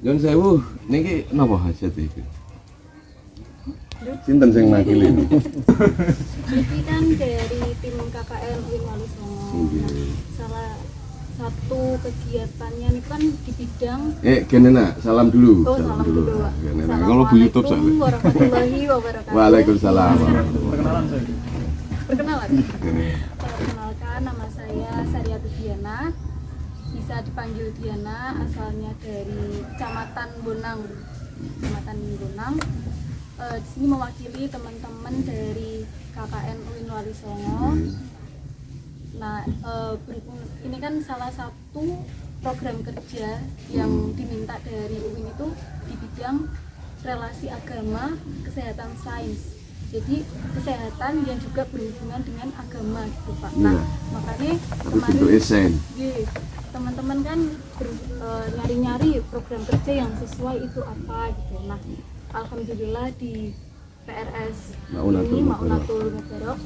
Nyun sewu niki napa hajat iki? Sinten sing makili? Ini kan dari tim KKN UIN Wali Songo. Nggih. Salah satu kegiatannya ini kan di bidang Gini nak, salam dulu. salam dulu. Gini nak, kalau Bu YouTube soalnya. Assalamualaikum warahmatullahi wabarakatuh. Waalaikumsalam. Perkenalan saya. Perkenalan. Gini. Perkenalkan, nama saya Sariatu Diana. Bisa dipanggil Diana, asalnya dari Kecamatan Bonang. Kecamatan Bonang. Di sini mewakili teman-teman dari KKN UIN Wali Songo. Nah, berhubung ini kan salah satu program kerja yang diminta dari UIN itu di bidang relasi agama, kesehatan sains. Jadi kesehatan yang juga berhubungan dengan agama gitu Pak. Nah, makanya Tapi bentuk esen. teman-teman kan nyari-nyari program kerja yang sesuai itu apa gitu. Nah, alhamdulillah di PRS ini Maunatul Mubarok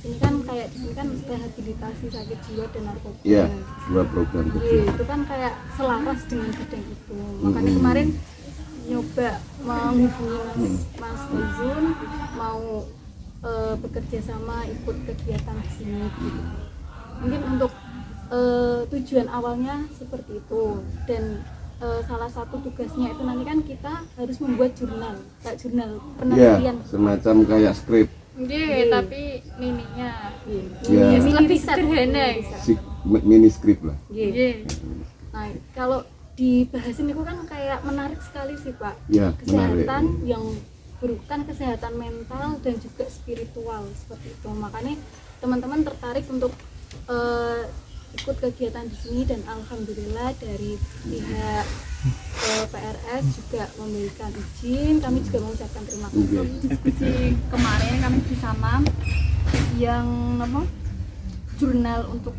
ini kan kayak di sini kan rehabilitasi sakit jiwa dan narkoba. Iya, dua program kerja. Itu kan kayak selaras dengan bidang itu. Makanya kemarin nyoba menghubungi Mas Izun mau bekerja sama ikut kegiatan di sini gitu. Mungkin untuk tujuan awalnya seperti itu, dan salah satu tugasnya itu nanti kan kita harus membuat jurnal, kayak jurnal penelitian. Iya, semacam kayak skrip. Nggih, tapi mininya Iya. lebih sederhana. Mini skrip lah. Nggih. Nah, kalau dibahasin itu kan kayak menarik sekali sih Pak. Iya, Kesehatan menarik. yang bukan kesehatan mental dan juga spiritual seperti itu. Makanya teman-teman tertarik untuk ikut kegiatan di sini, dan alhamdulillah dari pihak PRS juga memberikan izin. Kami juga mengucapkan terima kasih. Diskusi kemarin kami bersama yang jurnal untuk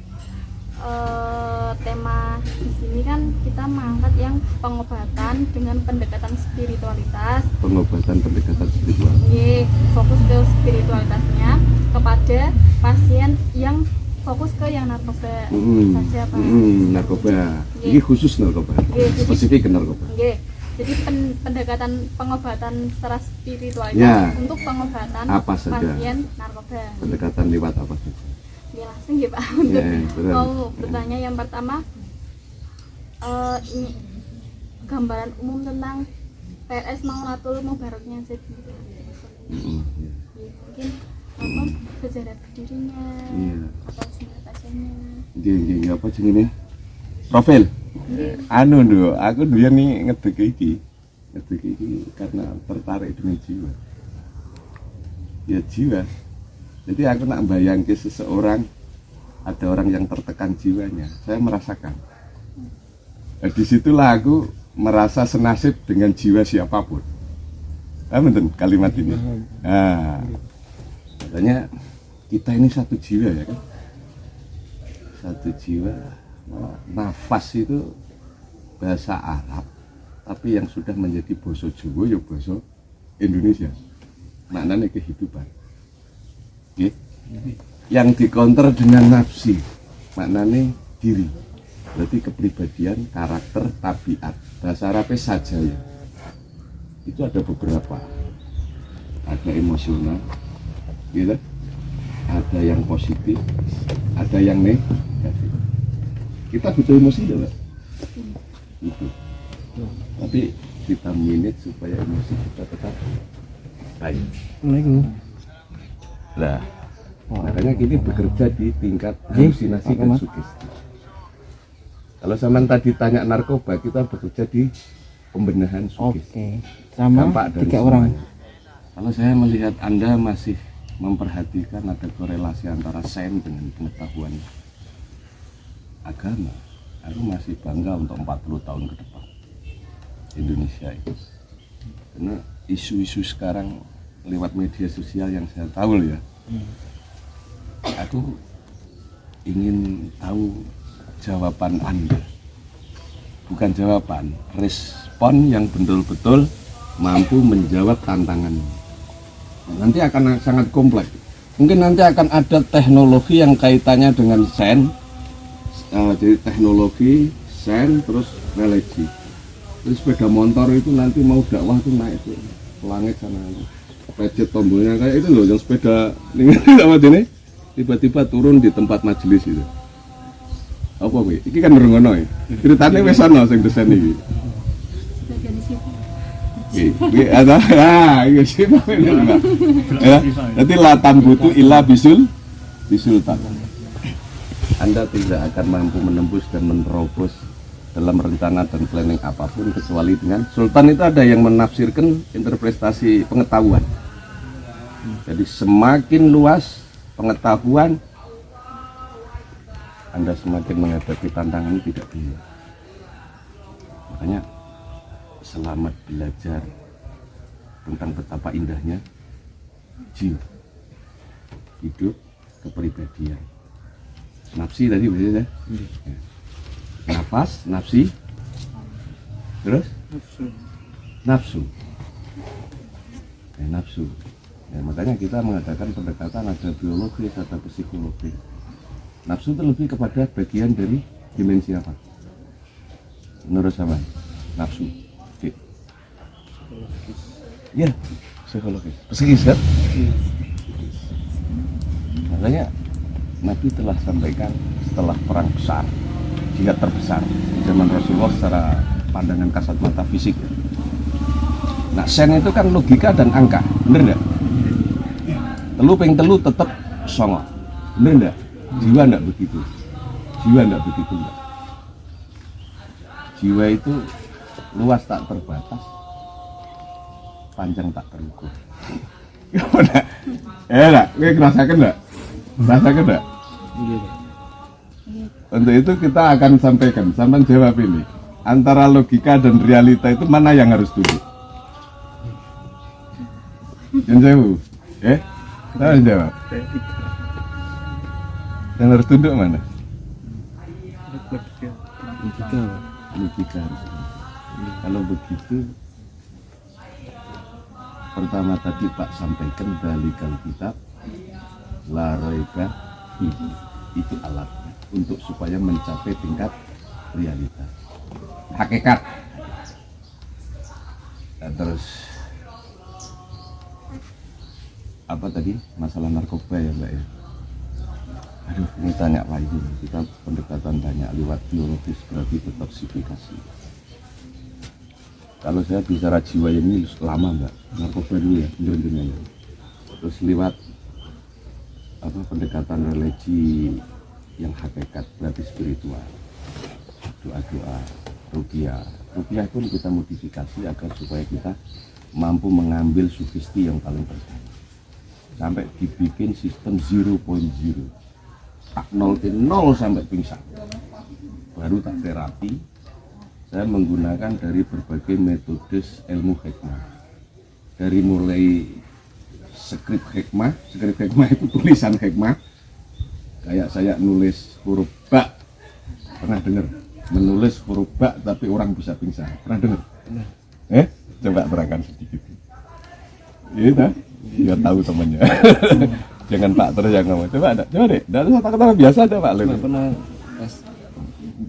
tema di sini kan kita mengangkat yang pengobatan dengan pendekatan spiritualitas. Pengobatan pendekatan spiritual. Fokus ke spiritualitasnya kepada pasien yang fokus ke yang narkoba saja Pak. Narkoba. Ini khusus narkoba. Spesifik ke narkoba. Jadi pendekatan pengobatan secara spiritualitas Ya. untuk pengobatan Apa saja? pasien narkoba. Pendekatan lewat apa sih? Ya langsung ya Pak, untuk betul. mau bertanya yang pertama, ini gambaran umum tentang PRS Maunatul Mubaroknya sendiri. Mungkin sejarah berdirinya, atau singkat pasiennya. Nggih, apa jenenge? Profil. Anu lho, aku dhewe nih ngedek iki karena tertarik dengan jiwa. Ya jiwa. Jadi aku nak bayangke seseorang, ada orang yang tertekan jiwanya, saya merasakan. Nah, disitulah aku merasa senasib dengan jiwa siapapun. Betul kalimat ini. Nah, katanya kita ini satu jiwa ya kan? Satu jiwa. Nafas itu bahasa Arab, tapi yang sudah menjadi basa Jawa ya basa Indonesia. Maknanya kehidupan. Yang dikonter dengan nafsi, maknanya diri. Berarti kepribadian, karakter, tabiat. Bahasa Arabnya saja ya. Itu ada beberapa. Ada emosional, gitu. Ada yang positif, ada yang negatif. Kita butuh emosi dulu. Itu. Tapi kita manage supaya emosi kita tetap baik. Nah, makanya kini bekerja di tingkat halusinasi dan sugesti. Kalau zaman tadi tanya narkoba, kita bekerja di pembenahan sugesti. Sama Dampak dari 3 orang. semuanya. Kalau saya melihat Anda masih memperhatikan ada korelasi antara sains dengan pengetahuan agama, aku masih bangga untuk 40 tahun ke depan Indonesia itu. Karena isu-isu sekarang lewat media sosial yang saya tahu ya, aku ingin tahu jawaban Anda, bukan jawaban, respon yang betul-betul mampu menjawab tantangan. Nanti akan sangat kompleks. Mungkin nanti akan ada teknologi yang kaitannya dengan sains, jadi teknologi, sains, terus religi. Terus sepeda motor itu nanti mau dakwah tuh naik tuh ke langit sana, pencet tombolnya kayak itu loh, yang sepeda ini sama ini tiba-tiba turun di tempat majelis itu. Apa gue? Iki kan ngono ya. Ceritanya wis ana sing desain iki. Bagian di situ. Nggih, ada. Iya sih enggak. Ya, nanti latam butuh ilah bisul tak. Anda tidak akan mampu menembus dan menerobos dalam rencana dan planning apapun kecuali dengan Sultan. Itu ada yang menafsirkan interpretasi pengetahuan. Jadi semakin luas pengetahuan, Anda semakin menghadapi tantangan tidak dulu. Makanya selamat belajar tentang betapa indahnya jiwa, hidup, kepribadian. Nafsi tadi betul ya? Nafas, nafsi, terus nafsu. Nafsu. Ya, makanya kita mengadakan pendekatan ada biologis, ada psikologi. Nafsu itu lebih kepada bagian dari dimensi apa? Menurut sama nafsu. Oke. Ya, psikologis. Psikis kan? Makanya Nabi telah sampaikan setelah perang besar, jihad terbesar di zaman Rasulullah secara pandangan kasat mata fisik. Nah, sen itu kan logika dan angka, bener enggak? Telu ping telu tetap songo, bener enggak? Jiwa enggak begitu. Jiwa enggak begitu enggak. Jiwa itu luas tak terbatas, panjang tak terukur. Gimana? Enggak, gue ngerasakan enggak? Rasakan enggak? Untuk itu kita akan sampaikan, sampai jawab ini. Antara logika dan realita itu mana yang harus tunduk? Yang jawab, kita harus jawab. Yang harus tunduk mana? Logika harus tunduk. Kalau begitu, pertama tadi Pak sampaikan dalikal kitab, la raiba fihi. Itu alatnya untuk supaya mencapai tingkat realitas, hakikat. Nah, terus apa tadi masalah narkoba ya Mbak ya? Aduh, ini tanya lagi, kita pendekatan banyak lewat biologis, berarti detoksifikasi. Kalau saya bicara jiwa ini lama Mbak, narkoba dulu ya, bener-bener. Terus lewat apa pendekatan religi yang hakikat, berarti spiritual, doa-doa, ruqyah pun kita modifikasi agar supaya kita mampu mengambil sugesti yang paling pertama sampai dibikin sistem 0.0, tak 0 sampai pingsan, baru tak terapi. Saya menggunakan dari berbagai metode ilmu hikmah, dari mulai skrip hikmah itu tulisan hikmah, kayak saya nulis huruf ba, pernah dengar? Menulis huruf ba tapi orang bisa pingsan, pernah dengar? Coba terangkan sedikit. Iya, biar tahu temannya. Jangan Pak terus yang ngomong. Coba deh. Dari kata-kata biasa ada Pak. Pernah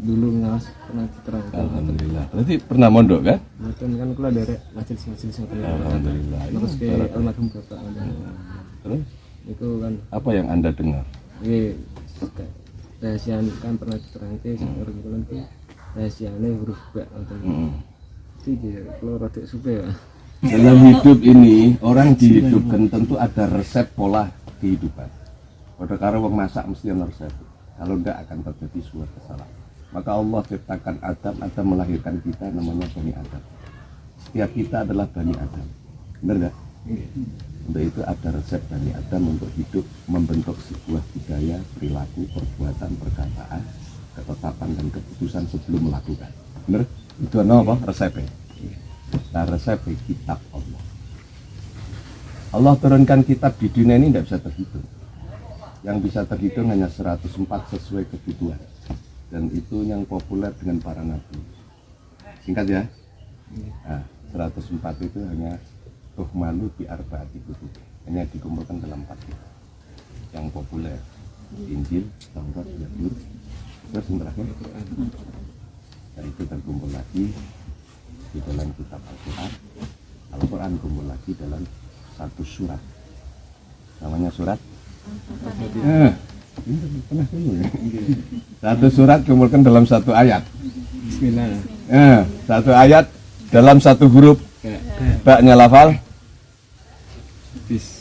dulu ngas pernah diterangkan. Alhamdulillah. Berarti pernah mondok kan? Kan kula derek majelis Alhamdulillah. Terus ke almarhum bapak. Terus itu kan apa yang Anda dengar? Rahasia kan pernah diterangkan seorang itu kan rahasianya huruf ba atau itu kalau rada supe ya. Dalam hidup ini orang dihidupkan tentu ada resep pola kehidupan. Pada karo wong masak mesti ada resep. Kalau enggak akan terjadi suatu kesalahan. Maka Allah ciptakan Adam melahirkan kita namanya Bani Adam. Setiap kita adalah Bani Adam. Benar enggak? Untuk itu ada resep Bani Adam untuk hidup, membentuk sebuah budaya, perilaku, perbuatan, perkataan, ketetapan dan keputusan sebelum melakukan. Benar? Itu apa? Resepnya. Nah, resepnya kitab Allah. Allah turunkan kitab di dunia ini tidak bisa terhitung. Yang bisa terhitung hanya 104 sesuai kebutuhan. Dan itu yang populer dengan para nabi. Singkat ya. Nah, 104 itu hanya tuhmalu bi arba'ati kutub. Hanya dikumpulkan dalam 4 kitab. Yang populer Injil, Taurat, Zabur, terus yang terakhir. Nah, itu terkumpul lagi lagi dalam kitab Al-Quran. Al-Quran kumpul lagi dalam satu surat. Namanya surat pernah dulu ya? Satu surat kumpulkan dalam satu ayat. Bismillah. Satu ayat dalam satu huruf. Baknya lafal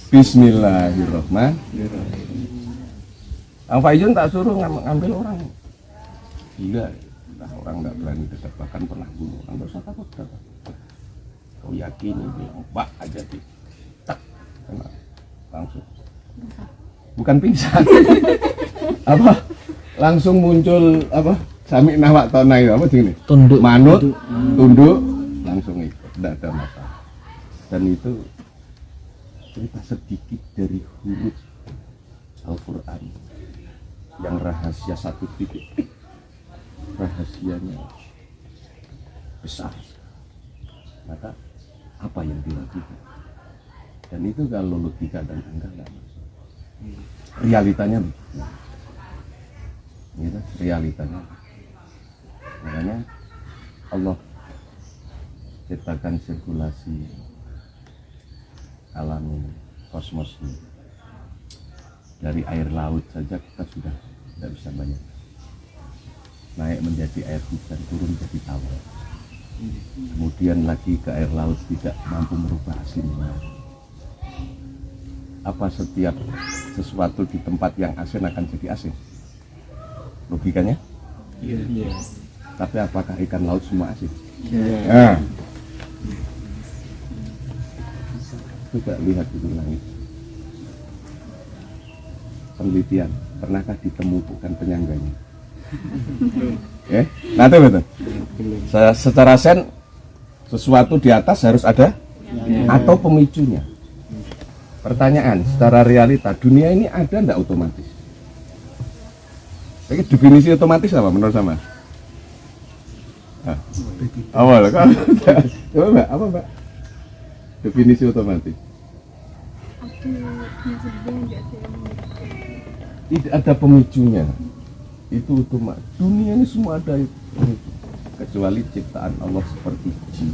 Bismillahirrahmanirrahim. Ang Faizun tak suruh ngambil orang gila. Nah, orang nggak berani dekat, bahkan pernah bunuh orang. Nggak usah takut, kau yakin ini mbak aja di tak kena langsung, bukan pingsan apa langsung muncul apa sami nawak tona itu apa gini Tunduk. manut tunduk langsung ikut, tidak ada masalah. Dan itu cerita sedikit dari huruf Al-Quran yang rahasia satu titik, rahasianya besar. Maka apa yang dilakukan? Dan itu kalau logika dan angka enggak masuk. Realitanya gitu, realitanya. Makanya Allah ciptakan sirkulasi alam ini, kosmos ini. Dari air laut saja kita sudah tidak bisa banyak. Naik menjadi air hujan, turun jadi tawar. Kemudian lagi ke air laut tidak mampu merubah asinnya. Apa setiap sesuatu di tempat yang asin akan jadi asin? Logikanya? Iya. Tapi apakah ikan laut semua asin? Iya. Coba lihat itu langit. Penelitian, pernahkah ditemukan penyangganya? Nanti betul. Secara sen, sesuatu di atas harus ada atau pemicunya. Pertanyaan, secara realita dunia ini ada enggak otomatis? Jadi definisi otomatis apa menurut sama? Awal kan? Coba Mbak, apa Mbak? Definisi otomatis? Tidak ada pemicunya. Itu otomatis. Dunia ini semua ada pemicu. Kecuali ciptaan Allah seperti jin.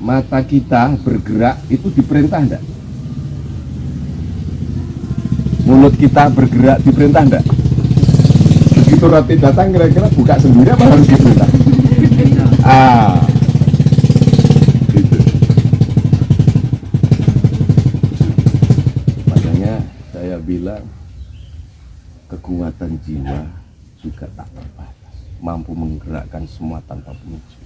Mata kita bergerak itu diperintah enggak? Mulut kita bergerak diperintah enggak? Begitu roti datang kira-kira buka sendiri apa harus diperintah? Gitu. Makanya saya bilang kekuatan jiwa juga tak terbatas, mampu menggerakkan semua tanpa pemicu.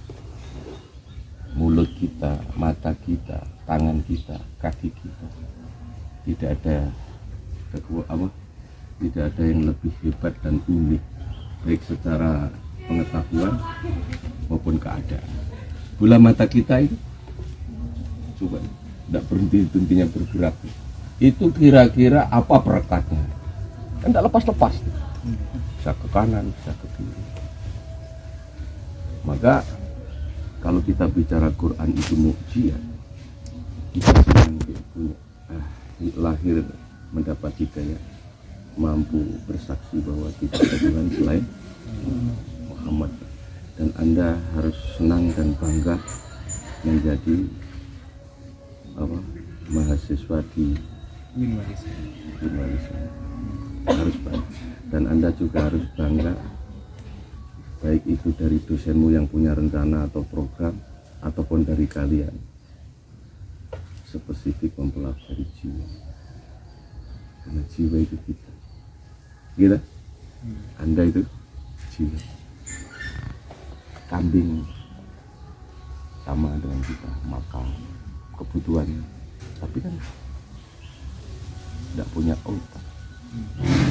Mulut kita, mata kita, tangan kita, kaki kita, tidak ada tidak ada yang lebih hebat dan unik baik secara pengetahuan maupun keadaan. Bola mata kita itu coba tidak berhenti-hentinya bergerak, itu kira-kira apa perekatnya? Kan tidak lepas-lepas, bisa ke kanan, bisa ke kiri. Maka kalau kita bicara Quran itu mukjizat, kita sedang lahir mendapat hidayah, mampu bersaksi bahwa tidak ada Tuhan selain Muhammad. Dan Anda harus senang dan bangga menjadi mahasiswa di Indonesia. Harus bangga. Dan Anda juga harus bangga, baik itu dari dosenmu yang punya rencana atau program, ataupun dari kalian spesifik mempelajari jiwa. Karena jiwa itu kita, gitu. Anda itu jiwa. Kambing sama dengan kita, makan kebutuhannya, tapi kan tidak punya otak,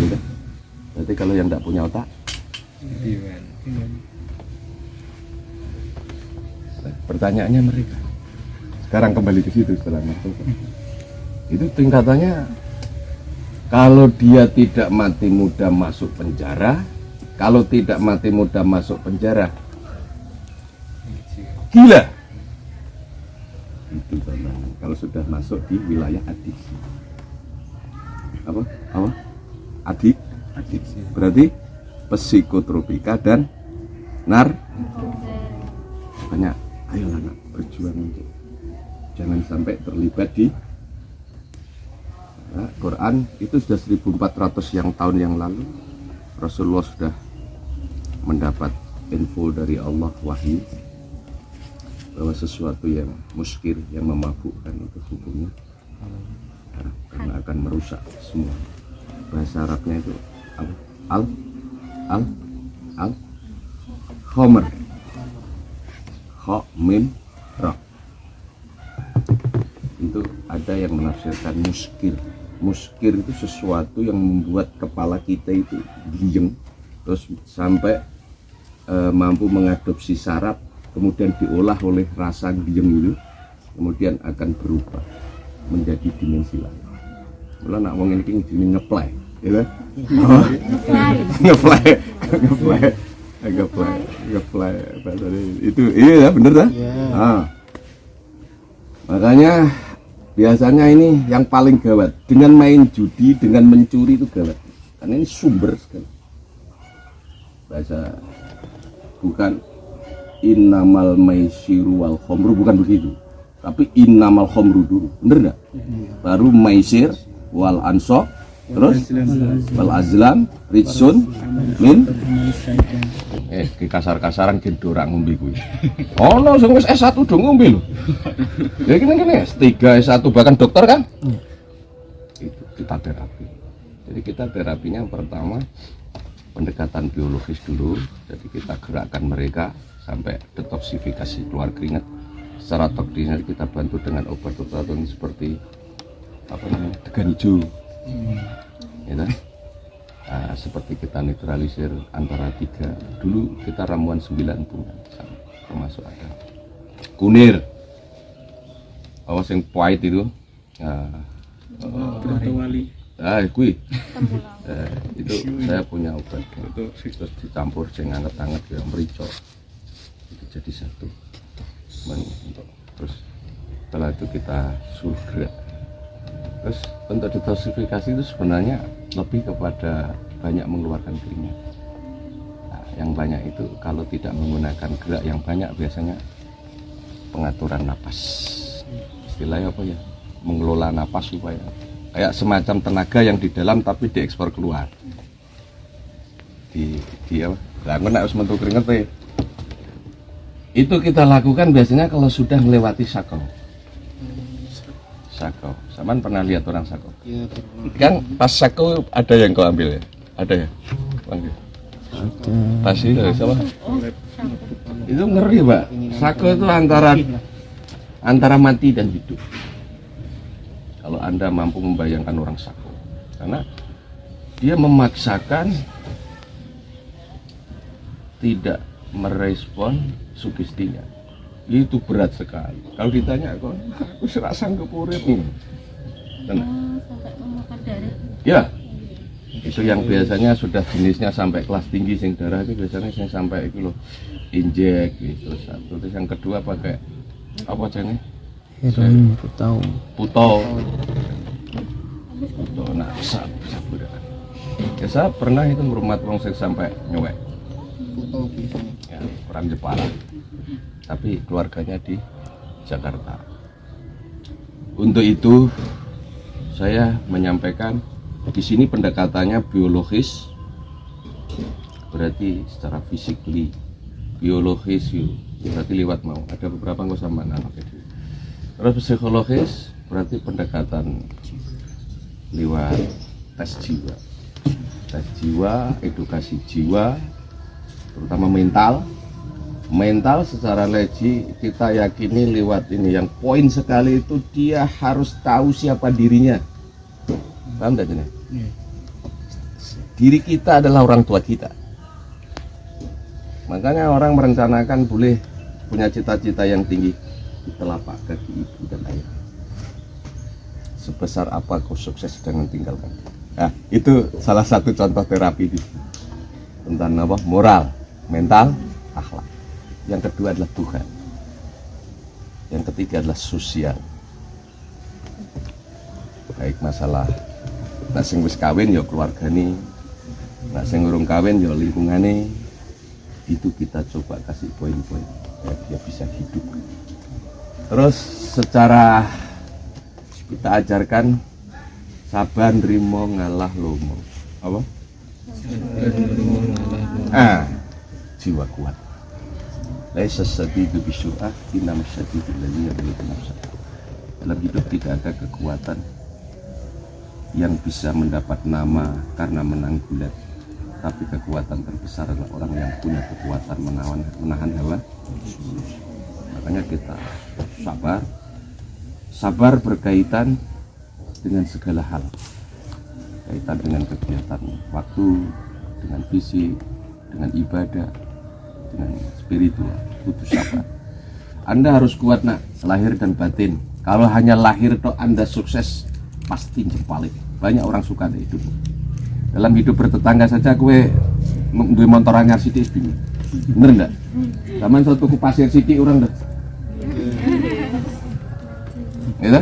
gitu. Berarti kalau yang tidak punya otak, pertanyaannya mereka. Sekarang kembali ke situ setelah masuk. Itu tingkatannya, kalau dia tidak mati muda masuk penjara, kalau tidak mati muda masuk penjara, gila. Itu kalau sudah masuk di wilayah adiksi. Apa? Adiksi. Berarti psikotropika dan banyak. Ayolah nak, berjuang untuk jangan sampai terlibat di Quran. Itu sudah 1400 tahun yang lalu Rasulullah sudah mendapat info dari Allah, wahyu, bahwa sesuatu yang muskir, yang memabukkan itu hukumnya karena akan merusak semua. Bahasa Arabnya itu al khomer, kho mim ra. Itu ada yang menafsirkan muskir. Muskir itu sesuatu yang membuat kepala kita itu giyeng, terus sampai mampu mengadopsi saraf, kemudian diolah oleh rasa giyeng itu, kemudian akan berubah menjadi dimensi lain. Mula nak wong ini ngeplay, gitu. Ngeplay. Itu iya ya, bener dah. Nah, makanya biasanya ini yang paling gawat dengan main judi, dengan mencuri itu gawat, karena ini sumber sekali. Bahasa bukan innamal maisiru wal khomru, bukan begitu, tapi innamal khomru dulu, bener enggak? Baru maisir wal ansab, terus wal azlam ritsun min kasar-kasaran gendora ngombe kuwi. Ono sing wis S1 do ngombe lho. Ya kene S3, S1 bahkan dokter kan. Itu kita terapi. Jadi kita terapinya yang pertama pendekatan biologis dulu. Jadi kita gerakkan mereka sampai detoksifikasi, keluar keringat. Secara toksinnya kita bantu dengan obat-obatan seperti apa namanya, degan hijau. Ya kan? Nah, seperti kita netralisir antara 3, dulu kita ramuan 9 bunga termasuk ada kunir, awas yang pahit itu, itu saya punya obat itu, terus dicampur dengan hangat-hangat yang merica, itu jadi satu. Terus setelah itu kita suruh gerak. Terus untuk detoksifikasi itu sebenarnya lebih kepada banyak mengeluarkan keringat. Nah, yang banyak itu kalau tidak menggunakan gerak yang banyak biasanya pengaturan napas. Istilahnya apa ya? Mengelola napas supaya kayak semacam tenaga yang di dalam tapi diekspor keluar. Di apa? Lah nek harus metu keringat itu kita lakukan biasanya kalau sudah melewati sakau. Sakau, Saman pernah lihat orang sakau? Iya, kan pas sakau ada yang kau ambil ya? Ada ya? Panggil. Ada. Pas itu siapa? Itu ngeri Pak. Sakau itu antara mati dan hidup. Kalau Anda mampu membayangkan orang sakau, karena dia memaksakan tidak merespon sugestinya. Itu berat sekali. Kalau ditanya kok aku serak sanggup urip. Sampai memakan darah. Ya. Itu yang biasanya sudah jenisnya sampai kelas tinggi sing darah itu biasanya sing sampai itu loh injek gitu satu. Terus yang kedua pakai apa jenis? Heroin putau. Nah, sabar. Ya saya pernah itu merumat wong sing sampai nyuwek. Ya, orang Jepara. Tapi keluarganya di Jakarta. Untuk itu saya menyampaikan di sini pendekatannya biologis, berarti secara fisikly, biologis berarti lewat mau ada beberapa nggak sama anak itu. Terus psikologis berarti pendekatan lewat tes jiwa, edukasi jiwa, terutama mental secara legi kita yakini lewat ini yang poin sekali itu dia harus tahu siapa dirinya. Paham tidak ini? Diri kita adalah orang tua kita. Makanya orang merencanakan boleh punya cita-cita yang tinggi di telapak kaki ibu dan ayah. Sebesar apa kau sukses dengan tinggalkan. Nah, itu salah satu contoh terapi di tentang apa? Moral, mental, akhlak. Yang kedua adalah Tuhan. Yang ketiga adalah sosial. Baik masalah nak sing wis kawin ya keluargane, nak sing urung kawin ya lingkungane. Itu kita coba kasih poin-poin. ya, dia bisa hidup. Terus secara kita ajarkan sabar nrimo ngalah lomo. Apa? Jiwa kuat. Laisa sadidu bisyur'ah inama sadidu alladzi yaghlibu nafsah. Dalam hidup tidak ada kekuatan yang bisa mendapat nama karena menang gulat, tapi kekuatan terbesar adalah orang yang punya kekuatan menahan hawa. Makanya kita sabar berkaitan dengan segala hal, kaitan dengan kegiatan waktu, dengan fisik, dengan ibadah, dengan spiritual, butuh sabar. Anda harus kuat nak, lahir dan batin. Kalau hanya lahir toh Anda sukses, pasti jempalik. Banyak orang suka deh hidup. Dalam hidup bertetangga saja kue duwe motor anyar sithik bingung. Bener enggak? Zaman suatu ku pasir sithik orang dah. Ya,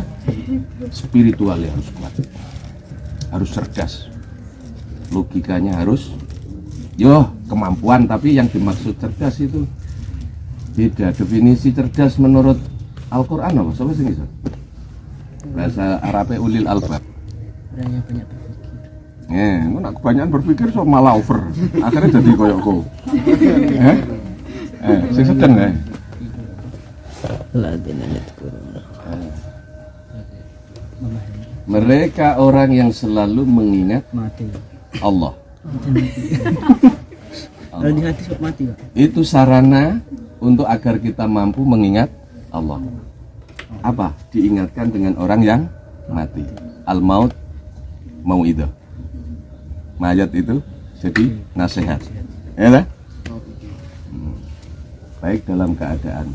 spiritual ya harus kuat. Harus cerdas. Logikanya harus kemampuan, tapi yang dimaksud cerdas itu beda. Definisi cerdas menurut Al-Quran apa? Siapa sih bisa? Bahasa Arabnya ulil albab. Orang yang banyak berpikir. Nak kebanyakan berpikir so malah over. Akhirnya jadi koyokku. Sing sedeng Mereka orang yang selalu mengingat Mati. Allah. Kalau di hati sok mati, Pak. Itu sarana untuk agar kita mampu mengingat Allah. Apa? Diingatkan dengan orang yang mati. Al-maut mau'idah. Mayat itu jadi nasihat. Ya lah? Baik dalam keadaan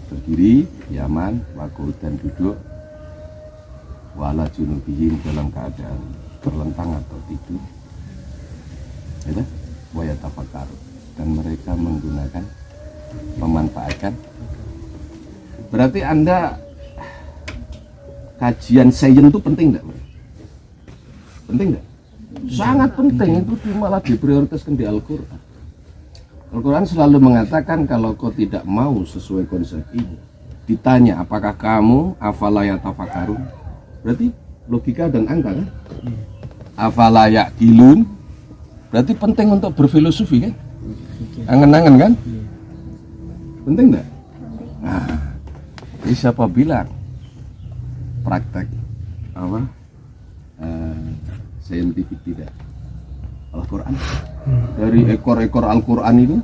berdiri, yaman, wakul dan duduk, wala junubihim dalam keadaan terlentang atau tidur. Ya lah? Wa yatafakkaru, dan mereka menggunakan, memanfaatkan. Berarti Anda kajian sains itu penting enggak? Penting enggak? Sangat penting, itu malah diprioritaskan di Al-Quran. Al-Quran selalu mengatakan kalau kau tidak mau sesuai konsep ini, ditanya apakah kamu afala yatafakkarun, berarti logika dan angka kan? Afala yaqilun, berarti penting untuk berfilosofi kan? Angen-angen kan? Penting enggak? Nah, siapa bilang praktek apa saintifik tidak? Al-Quran, dari ekor-ekor Al-Quran itu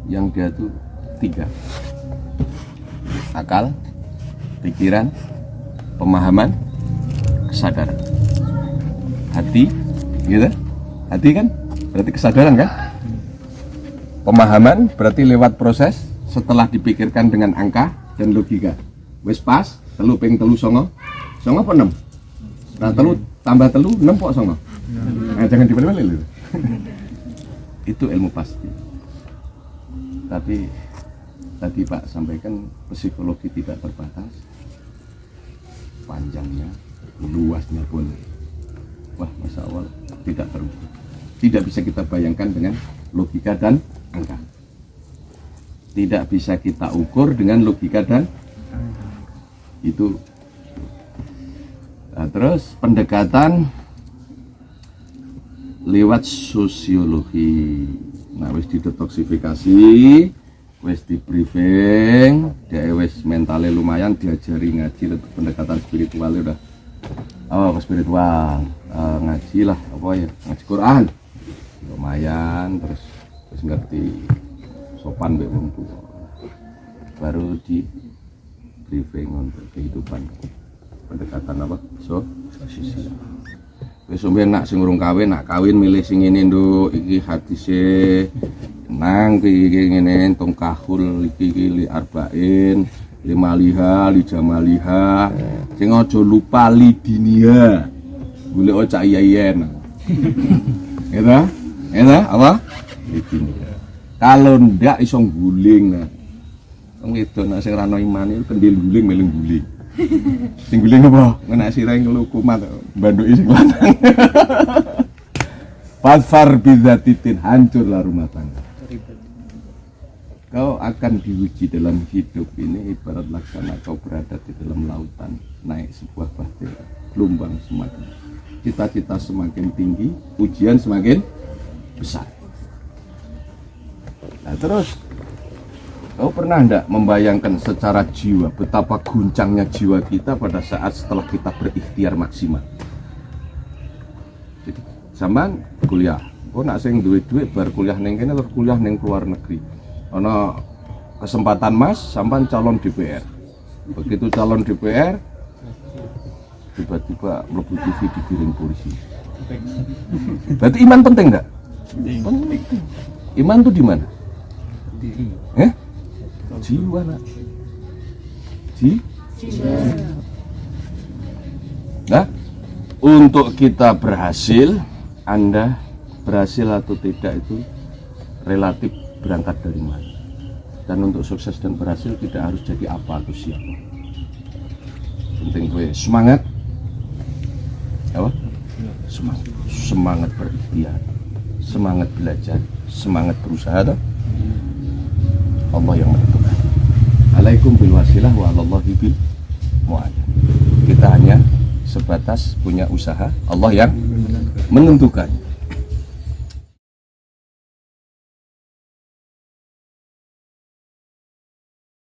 yang dia tuh 3: akal, pikiran, pemahaman, kesadaran. Hati, gitu? Hati kan berarti kesadaran kan? Pemahaman berarti lewat proses setelah dipikirkan dengan angka dan logika. Wis pas, telu ping telu songo apa 6? Nah telu tambah telu 6 kok songo. Nah, jangan dibalik-balik. Itu ilmu pasti. Tapi tadi Pak sampaikan psikologi tidak terbatas, panjangnya, luasnya pun, wah masya Allah tidak terukur. Tidak bisa kita bayangkan dengan logika dan angka. Tidak bisa kita ukur dengan logika dan itu. Nah, terus pendekatan lewat sosiologi. Nah, wis didetoksifikasi, wis di briefing, dia wis mentalnya lumayan, diajari ngaji, pendekatan spiritual udah. Oh, spiritual, ngaji lah, apa ya, ngaji Quran, lumayan, terus ngerti sopan mbek wong tua. Baru di briefing untuk kehidupan, pendekatan apa? Sosial. Wis sampeyan nak sing urung kawin, nak kawin milih sing ngene nduk, iki hadise nang iki ngene tung kahul iki li arba'in, li maliha, li jamaliha. Sing aja lupa li dinia. Golek cak iyen. Gitu? Gitu apa? Li dinia. Kalau ndak iso guling nah. Wong wedok nek sing ora ana iman iku kendil guling meleng guling. Sing guling apa? Ngenak sirahe ngelukumat banduki sing lanang. Fasfar bidzatitin, hancurlah rumah tangga. kau akan diuji dalam hidup ini ibaratlah karena kau berada di dalam lautan, naik sebuah bahtera, gelombang semakin, cita-cita semakin tinggi, ujian semakin besar. Nah terus, kau pernah enggak membayangkan secara jiwa betapa guncangnya jiwa kita pada saat setelah kita berikhtiar maksimal? Jadi zaman kuliah, nak sing duwe duit bar kuliah ning kene atau kuliah ning luar negeri. Ana kesempatan Mas sampean calon DPR. Begitu calon DPR tiba-tiba mlebu TV digiring polisi. Berarti iman penting enggak? Penting. Iman tuh di mana? Jiwa nak. Nah, untuk kita berhasil, Anda berhasil atau tidak itu relatif berangkat dari mana. Dan untuk sukses dan berhasil tidak harus jadi apa atau siapa. Penting gue semangat. Apa? Semangat berikhtiar, semangat belajar, semangat berusaha. Allah yang menentukan. Alaikum bil wasilah wa 'alallahi bil mu'ayyad. Kita hanya sebatas punya usaha, Allah yang menentukan.